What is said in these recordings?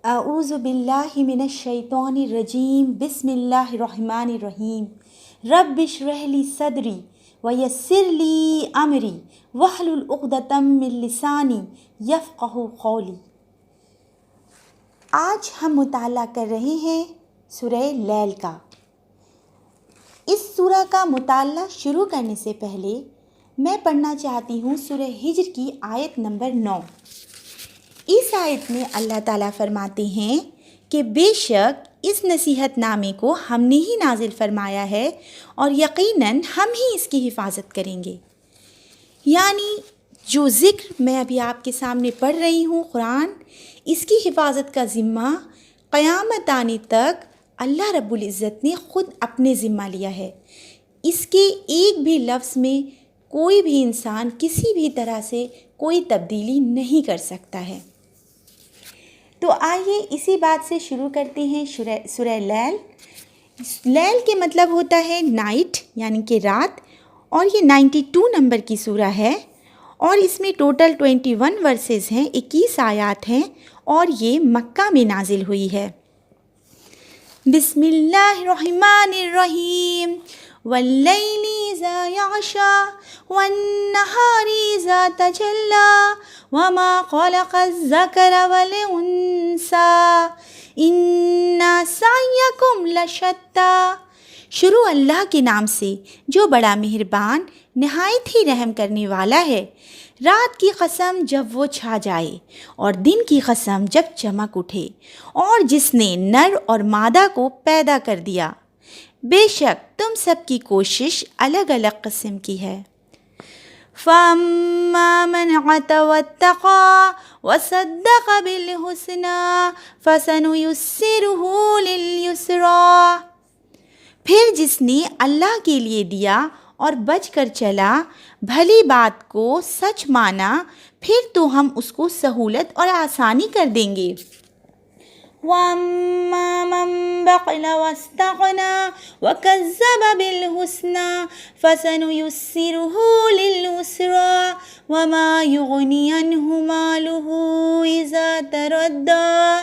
اعوذ باللہ من الشیطان الرجیم بسم اللہ الرحمن الرحیم رب اشرح لی صدری ویسر لی امری واحلل عقدۃ من لسانی یفقہوا قولی۔ آج ہم مطالعہ کر رہے ہیں سورہ لیل کا۔ اس سورہ کا مطالعہ شروع کرنے سے پہلے میں پڑھنا چاہتی ہوں سورہ ہجر کی آیت نمبر 9۔ اس آیت میں اللہ تعالیٰ فرماتے ہیں کہ بے شک اس نصیحت نامے کو ہم نے ہی نازل فرمایا ہے اور یقیناً ہم ہی اس کی حفاظت کریں گے۔ یعنی جو ذکر میں ابھی آپ کے سامنے پڑھ رہی ہوں قرآن، اس کی حفاظت کا ذمہ قیامت آنے تک اللہ رب العزت نے خود اپنے ذمہ لیا ہے۔ اس کے ایک بھی لفظ میں کوئی بھی انسان کسی بھی طرح سے کوئی تبدیلی نہیں کر سکتا ہے۔ تو آئیے اسی بات سے شروع کرتے ہیں سورہ لیل۔ لیل کے مطلب ہوتا ہے نائٹ یعنی کہ رات، اور یہ 92 نمبر کی سورہ ہے اور اس میں ٹوٹل 21 ورسز ہیں، 21 آیات ہیں اور یہ مکہ میں نازل ہوئی ہے۔ بسم اللہ الرحمن الرحیم واللیل اذا یغشی والنہار اذا تجلی وما خلق الذکر والانثی ان سعیکم لشتی۔ شروع اللہ کے نام سے جو بڑا مہربان نہایت ہی رحم کرنے والا ہے۔ رات کی قسم جب وہ چھا جائے اور دن کی قسم جب چمک اٹھے، اور جس نے نر اور مادہ کو پیدا کر دیا، بے شک تم سب کی کوشش الگ الگ قسم کی ہے۔ فَأَمَّا مَنْ أَعْطَىٰ وَاتَّقَىٰ وَصَدَّقَ بِالْحُسْنَىٰ فَسَنُيَسِّرُهُ لِلْيُسْرَىٰ۔ پھر جس نے اللہ کے لیے دیا اور بچ کر چلا، بھلی بات کو سچ مانا، پھر تو ہم اس کو سہولت اور آسانی کر دیں گے۔ وَأَمَّا مَن بَخِلَ وَاسْتَغْنَىٰ وَكَذَّبَ بِالْحُسْنَىٰ فَسَنُيَسِّرُهُ لِلْعُسْرَىٰ وَمَا يُغْنِي عَنْهُ مَالُهُ إِذَا تَرَدَّىٰ۔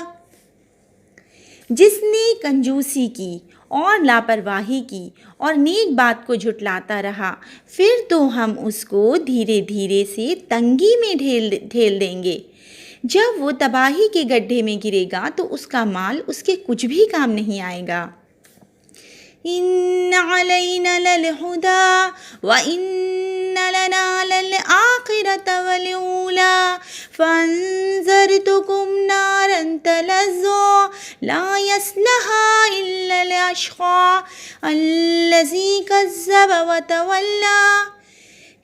جس نے کنجوسی کی اور لاپرواہی کی اور نیک بات کو جھٹلاتا رہا، پھر تو ہم اس کو دھیرے دھیرے سے تنگی میں ڈھیل دیں گے۔ جب وہ تباہی کے گڈھے میں گرے گا تو اس کا مال اس کے کچھ بھی کام نہیں آئے گا۔ إِنَّ عَلَيْنَا لَلْهُدَىٰ وَإِنَّ لَنَا لَلْآخِرَةَ وَالْأُولَىٰ فَأَنذَرْتُكُمْ نَارًا تَلَظَّىٰ لَا يَصْلَاهَا إِلَّا الْأَشْقَى الَّذِي كَذَّبَ وَتَوَلَّىٰ۔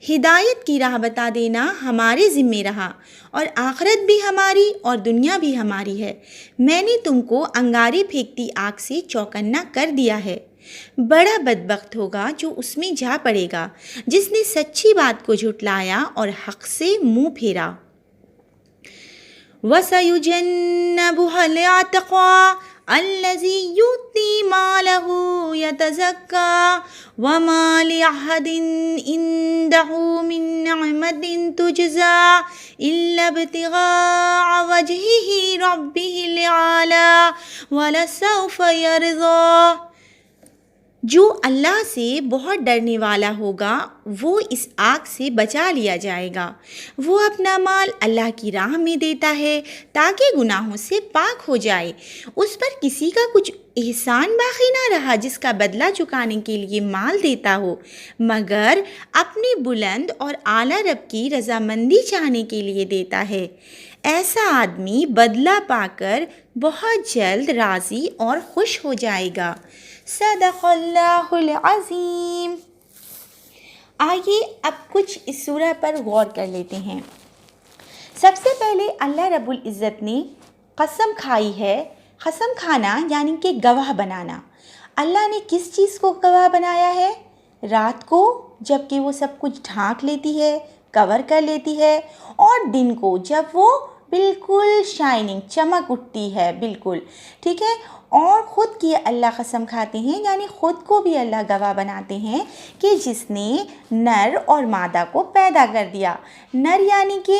ہدایت کی راہ بتا دینا ہمارے ذمے رہا، اور آخرت بھی ہماری اور دنیا بھی ہماری ہے۔ میں نے تم کو انگارے پھینکتی آگ سے چوکنا کر دیا ہے۔ بڑا بدبخت ہوگا جو اس میں جا پڑے گا، جس نے سچی بات کو جھٹلایا اور حق سے منہ پھیرا۔ وَسَيُجَنَّبُهَا الْأَتْقَى الَّذِي يُؤْتِي مَالَهُ يَتَزَكَّىٰ وَمَا لِأَحَدٍ عِندَهُ مِن نِّعْمَةٍ تُجْزَىٰ إِلَّا ابْتِغَاءَ وَجْهِ رَبِّهِ الْأَعْلَىٰ وَلَسَوْفَ يَرْضَىٰ۔ جو اللہ سے بہت ڈرنے والا ہوگا وہ اس آگ سے بچا لیا جائے گا۔ وہ اپنا مال اللہ کی راہ میں دیتا ہے تاکہ گناہوں سے پاک ہو جائے۔ اس پر کسی کا کچھ احسان باقی نہ رہا جس کا بدلہ چکانے کے لیے مال دیتا ہو، مگر اپنے بلند اور اعلیٰ رب کی رضامندی چاہنے کے لیے دیتا ہے۔ ایسا آدمی بدلہ پا کر بہت جلد راضی اور خوش ہو جائے گا۔ صدق اللہ العظیم۔ آئیے اب کچھ اس سورہ پر غور کر لیتے ہیں۔ سب سے پہلے اللہ رب العزت نے قسم کھائی ہے۔ قسم کھانا یعنی کہ گواہ بنانا۔ اللہ نے کس چیز کو گواہ بنایا ہے؟ رات کو، جب کہ وہ سب کچھ ڈھانک لیتی ہے، کور کر لیتی ہے، اور دن کو جب وہ بالکل شائننگ چمک اٹھتی ہے، بالکل ٹھیک ہے۔ اور خود کی اللہ قسم کھاتے ہیں، یعنی خود کو بھی اللہ گواہ بناتے ہیں کہ جس نے نر اور مادہ کو پیدا کر دیا۔ نر یعنی کہ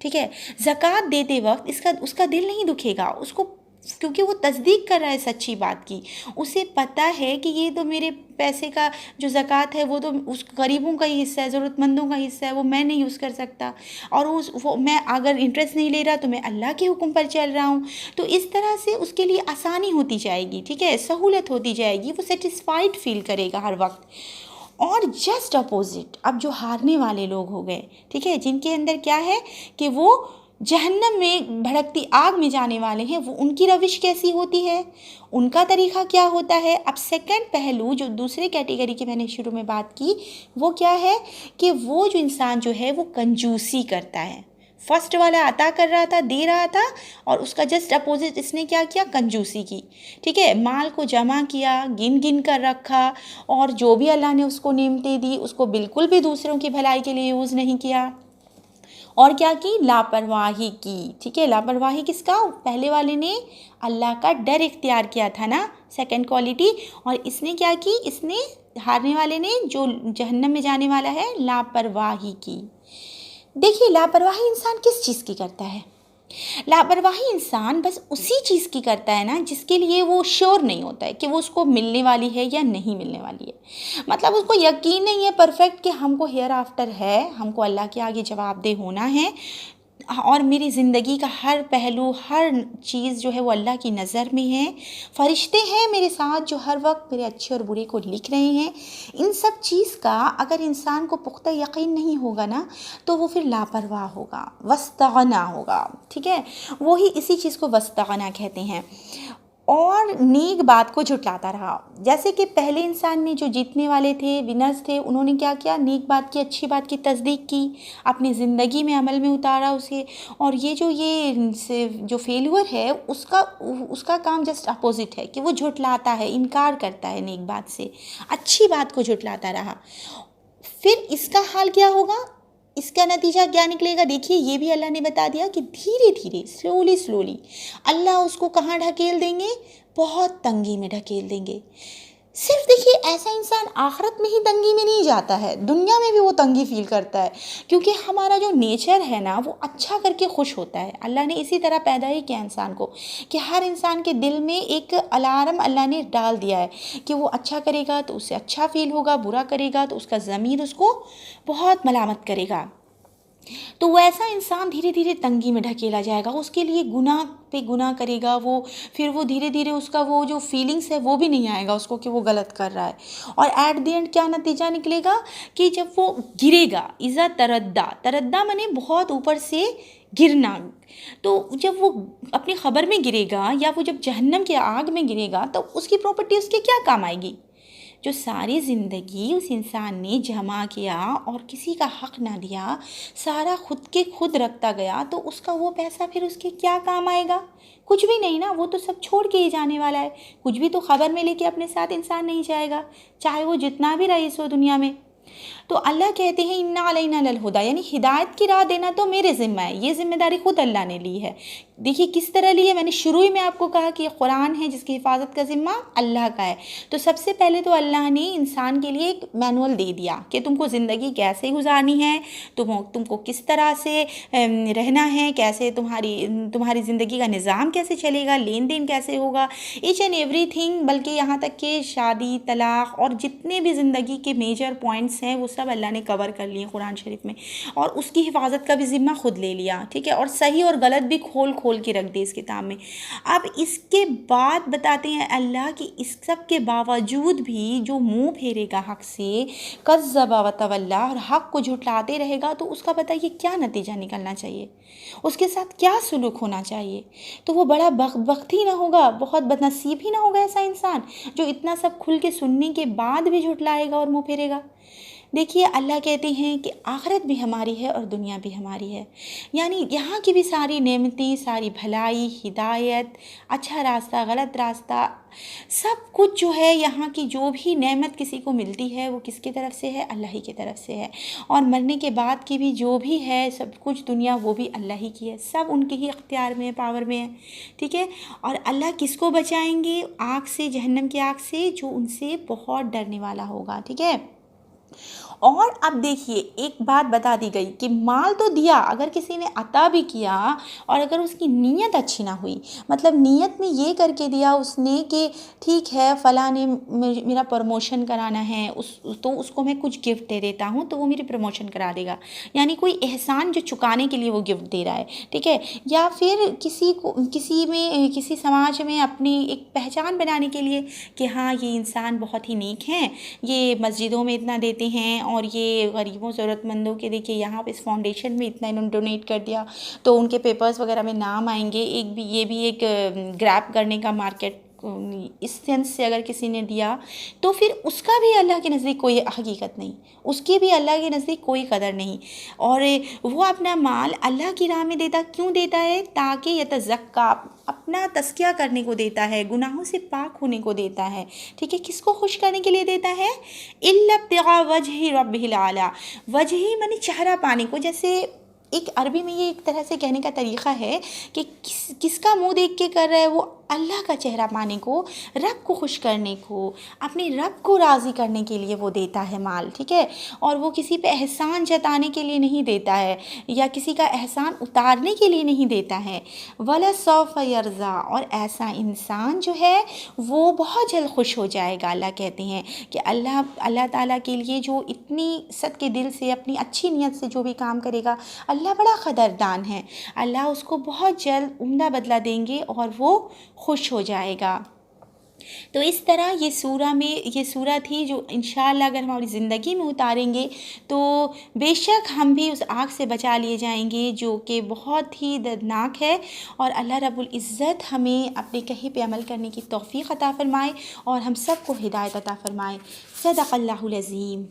ٹھیک ہے، زکوٰۃ دیتے وقت اس کا دل نہیں دکھے گا، اس کو، کیونکہ وہ تصدیق کر رہا ہے سچی بات کی، اسے پتہ ہے کہ یہ تو میرے پیسے کا جو زکوٰۃ ہے وہ تو اس غریبوں کا ہی حصہ ہے، ضرورت مندوں کا حصہ ہے، وہ میں نہیں یوز کر سکتا، اور وہ میں اگر انٹرسٹ نہیں لے رہا تو میں اللہ کے حکم پر چل رہا ہوں، تو اس طرح سے اس کے لیے آسانی ہوتی جائے گی، ٹھیک ہے، سہولت ہوتی جائے گی، وہ سیٹسفائیڈ فیل کرے گا ہر وقت۔ اور جسٹ اپوزٹ اب جو ہارنے والے لوگ ہو گئے، ٹھیک ہے، جن کے اندر کیا ہے کہ وہ جہنم میں بھڑکتی آگ میں جانے والے ہیں، وہ ان کی روش کیسی ہوتی ہے، ان کا طریقہ کیا ہوتا ہے۔ اب سیکنڈ پہلو جو دوسرے کیٹیگری کی میں نے شروع میں بات کی، وہ کیا ہے کہ وہ جو انسان جو ہے وہ کنجوسی کرتا ہے۔ فرسٹ والا عطا کر رہا تھا، دے رہا تھا، اور اس کا جسٹ اپوزٹ اس نے کیا کیا، کنجوسی کی، ٹھیک ہے، مال کو جمع کیا، گن گن کر رکھا، اور جو بھی اللہ نے اس کو نعمتیں دی اس کو بالکل بھی دوسروں کی بھلائی کے لیے یوز نہیں کیا، اور کیا کی، لاپرواہی کی، ٹھیک ہے، لاپرواہی کس کا، پہلے والے نے اللہ کا ڈر اختیار کیا تھا نا، سیکنڈ کوالٹی، اور اس نے کیا کی، اس نے ہارنے والے نے جو جہنم میں جانے والا ہے، لاپرواہی کی۔ دیکھیے لاپرواہی انسان کس چیز کی کرتا ہے، لاپرواہی انسان بس اسی چیز کی کرتا ہے نا جس کے لیے وہ شیور نہیں ہوتا ہے کہ وہ اس کو ملنے والی ہے یا نہیں ملنے والی ہے، مطلب اس کو یقین نہیں ہے پرفیکٹ کہ ہم کو ہیئر آفٹر ہے، ہم کو اللہ کے آگے جواب دہ ہونا ہے، اور میری زندگی کا ہر پہلو، ہر چیز جو ہے وہ اللہ کی نظر میں ہے، فرشتے ہیں میرے ساتھ جو ہر وقت میرے اچھے اور برے کو لکھ رہے ہیں، ان سب چیز کا اگر انسان کو پختہ یقین نہیں ہوگا نا تو وہ پھر لاپرواہ ہوگا، واستغنا ہوگا، ٹھیک ہے، وہی اسی چیز کو واستغنا کہتے ہیں، اور نیک بات کو جھٹلاتا رہا۔ جیسے کہ پہلے انسان میں جو جیتنے والے تھے، ونرز تھے، انہوں نے کیا کیا، نیک بات کی، اچھی بات کی تصدیق کی، اپنی زندگی میں عمل میں اتارا اسے، اور یہ جو فیلور ہے اس کا کام جسٹ اپوزٹ ہے کہ وہ جھٹلاتا ہے، انکار کرتا ہے نیک بات سے، اچھی بات کو جھٹلاتا رہا۔ پھر اس کا حال کیا ہوگا، اس کا نتیجہ کیا نکلے گا، دیکھیے یہ بھی اللہ نے بتا دیا کہ دھیرے دھیرے، سلولی اللہ اس کو کہاں ڈھکیل دیں گے، بہت تنگی میں ڈھکیل دیں گے۔ صرف دیکھیے ایسا انسان آخرت میں ہی تنگی میں نہیں جاتا ہے، دنیا میں بھی وہ تنگی فیل کرتا ہے، کیونکہ ہمارا جو نیچر ہے نا وہ اچھا کر کے خوش ہوتا ہے، اللہ نے اسی طرح پیدا ہی کیا انسان کو کہ ہر انسان کے دل میں ایک الارم اللہ نے ڈال دیا ہے کہ وہ اچھا کرے گا تو اسے اچھا فیل ہوگا، برا کرے گا تو اس کا ضمیر اس کو بہت ملامت کرے گا، تو ویسا انسان دھیرے دھیرے تنگی میں ڈھکیلا جائے گا، اس کے لیے گناہ پہ گناہ کرے گا، پھر وہ دھیرے دھیرے اس کا وہ جو فیلنگس ہے وہ بھی نہیں آئے گا اس کو کہ وہ غلط کر رہا ہے، اور ایٹ دی اینڈ کیا نتیجہ نکلے گا کہ جب وہ گرے گا، اذا تردہ مانے بہت اوپر سے گرنا، تو جب وہ اپنی خبر میں گرے گا یا وہ جب جہنم کے آگ میں گرے گا تو اس کی پراپرٹی اس کے کیا کام آئے گی، جو ساری زندگی اس انسان نے جمع کیا اور کسی کا حق نہ دیا، سارا خود کے خود رکھتا گیا، تو اس کا وہ پیسہ پھر اس کے کیا کام آئے گا، کچھ بھی نہیں نا، وہ تو سب چھوڑ کے ہی جانے والا ہے، کچھ بھی تو خبر میں لے کے اپنے ساتھ انسان نہیں جائے گا، چاہے وہ جتنا بھی رئیس ہو دنیا میں۔ تو اللہ کہتے ہیں اِنَّ عَلَيْنَا لَلْهُدَىٰ، یعنی ہدایت کی راہ دینا تو میرے ذمہ ہے، یہ ذمہ داری خود اللہ نے لی ہے۔ دیکھیے کس طرح لی ہے، میں نے شروع ہی میں آپ کو کہا کہ یہ قرآن ہے جس کی حفاظت کا ذمہ اللہ کا ہے، تو سب سے پہلے تو اللہ نے انسان کے لیے ایک مینول دے دیا کہ تم کو زندگی کیسے گزارنی ہے، تم کو کس طرح سے رہنا ہے، کیسے تمہاری زندگی کا نظام کیسے چلے گا، لین دین کیسے ہوگا، ایچ اینڈ ایوری تھنگ، بلکہ یہاں تک کہ شادی، طلاق اور جتنے بھی زندگی کے میجر پوائنٹس ہیں وہ سب اللہ نے کور کر لیے قرآن شریف میں، اور اس کی حفاظت کا بھی ذمہ خود لے لیا، ٹھیک ہے، اور صحیح اور غلط بھی کھول کے رکھ دے اس کتاب میں۔ اب اس کے بعد بتاتے ہیں اللہ کہ اس سب کے باوجود بھی جو منہ پھیرے گا حق سے، کذب وتولی، اور حق کو جھٹلاتے رہے گا، تو اس کا بتائیے کیا نتیجہ نکلنا چاہیے، اس کے ساتھ کیا سلوک ہونا چاہیے، تو وہ بڑا بخت ہی نہ ہوگا، بہت بد نصیب ہی نہ ہوگا ایسا انسان جو اتنا سب کھل کے سننے کے بعد بھی جھٹلائے گا اور منہ پھیرے گا۔ دیکھیے اللہ کہتے ہیں کہ آخرت بھی ہماری ہے اور دنیا بھی ہماری ہے، یعنی یہاں کی بھی ساری نعمتیں، ساری بھلائی، ہدایت، اچھا راستہ، غلط راستہ، سب کچھ جو ہے یہاں کی جو بھی نعمت کسی کو ملتی ہے وہ کس کی طرف سے ہے، اللہ ہی کی طرف سے ہے، اور مرنے کے بعد کی بھی جو بھی ہے سب کچھ دنیا وہ بھی اللہ ہی کی ہے، سب ان کے ہی اختیار میں ہے، پاور میں ہے، ٹھیک ہے، اور اللہ کس کو بچائیں گے آگ سے، جہنم کی آگ سے، جو ان سے بہت ڈرنے والا ہوگا، ٹھیک ہے۔ اور اب دیکھیے ایک بات بتا دی گئی کہ مال تو دیا، اگر کسی نے عطا بھی کیا اور اگر اس کی نیت اچھی نہ ہوئی، مطلب نیت میں یہ کر کے دیا اس نے کہ ٹھیک ہے فلاں نے میرا پروموشن کرانا ہے، تو اس کو میں کچھ گفٹ دے دیتا ہوں تو وہ میری پروموشن کرا دے گا، یعنی کوئی احسان جو چکانے کے لیے وہ گفٹ دے رہا ہے، ٹھیک ہے، یا پھر کسی سماج میں اپنی ایک پہچان بنانے کے لیے کہ ہاں یہ انسان بہت ہی نیک ہیں، یہ مسجدوں میں اتنا دیتے ہیں اور یہ غریبوں ضرورت مندوں کے دیکھیے یہاں پہ اس فاؤنڈیشن میں اتنا انہوں نے ڈونیٹ کر دیا تو ان کے پیپرز وغیرہ میں نام آئیں گے، یہ بھی ایک گریب کرنے کا مارکیٹ اس سینس سے اگر کسی نے دیا تو پھر اس کا بھی اللہ کے نزدیک کوئی حقیقت نہیں، اس کی بھی اللہ کے نزدیک کوئی قدر نہیں، اور وہ اپنا مال اللہ کی راہ میں دیتا، کیوں دیتا ہے؟ تاکہ یتزکا، اپنا تزکیہ کرنے کو دیتا ہے، گناہوں سے پاک ہونے کو دیتا ہے، ٹھیک ہے، کس کو خوش کرنے کے لیے دیتا ہے؟ الا ابتغاء وجہ ربہ الاعلی، وجہ معنی چہرہ پانے کو، جیسے ایک عربی میں یہ ایک طرح سے کہنے کا طریقہ ہے کہ کس کا منہ دیکھ کے کر رہا ہے؟ وہ اللہ کا چہرہ پانے کو، رب کو خوش کرنے کو، اپنے رب کو راضی کرنے کے لیے وہ دیتا ہے مال، ٹھیک ہے، اور وہ کسی پہ احسان جتانے کے لیے نہیں دیتا ہے یا کسی کا احسان اتارنے کے لیے نہیں دیتا ہے، وَلَسَوْفَ يَرْضَىٰ، اور ایسا انسان جو ہے وہ بہت جلد خوش ہو جائے گا۔ اللہ کہتے ہیں کہ اللہ تعالیٰ کے لیے جو اتنی صدقے دل سے اپنی اچھی نیت سے جو بھی کام کرے گا، اللہ بڑا قدردان ہے، اللہ اس کو بہت جلد عمدہ بدلہ دیں گے اور وہ خوش ہو جائے گا۔ تو اس طرح یہ سورہ تھی جو انشاءاللہ اگر ہماری زندگی میں اتاریں گے تو بے شک ہم بھی اس آگ سے بچا لیے جائیں گے جو کہ بہت ہی دردناک ہے، اور اللہ رب العزت ہمیں اپنے کہے پہ عمل کرنے کی توفیق عطا فرمائے اور ہم سب کو ہدایت عطا فرمائے۔ صدق اللہ العظیم۔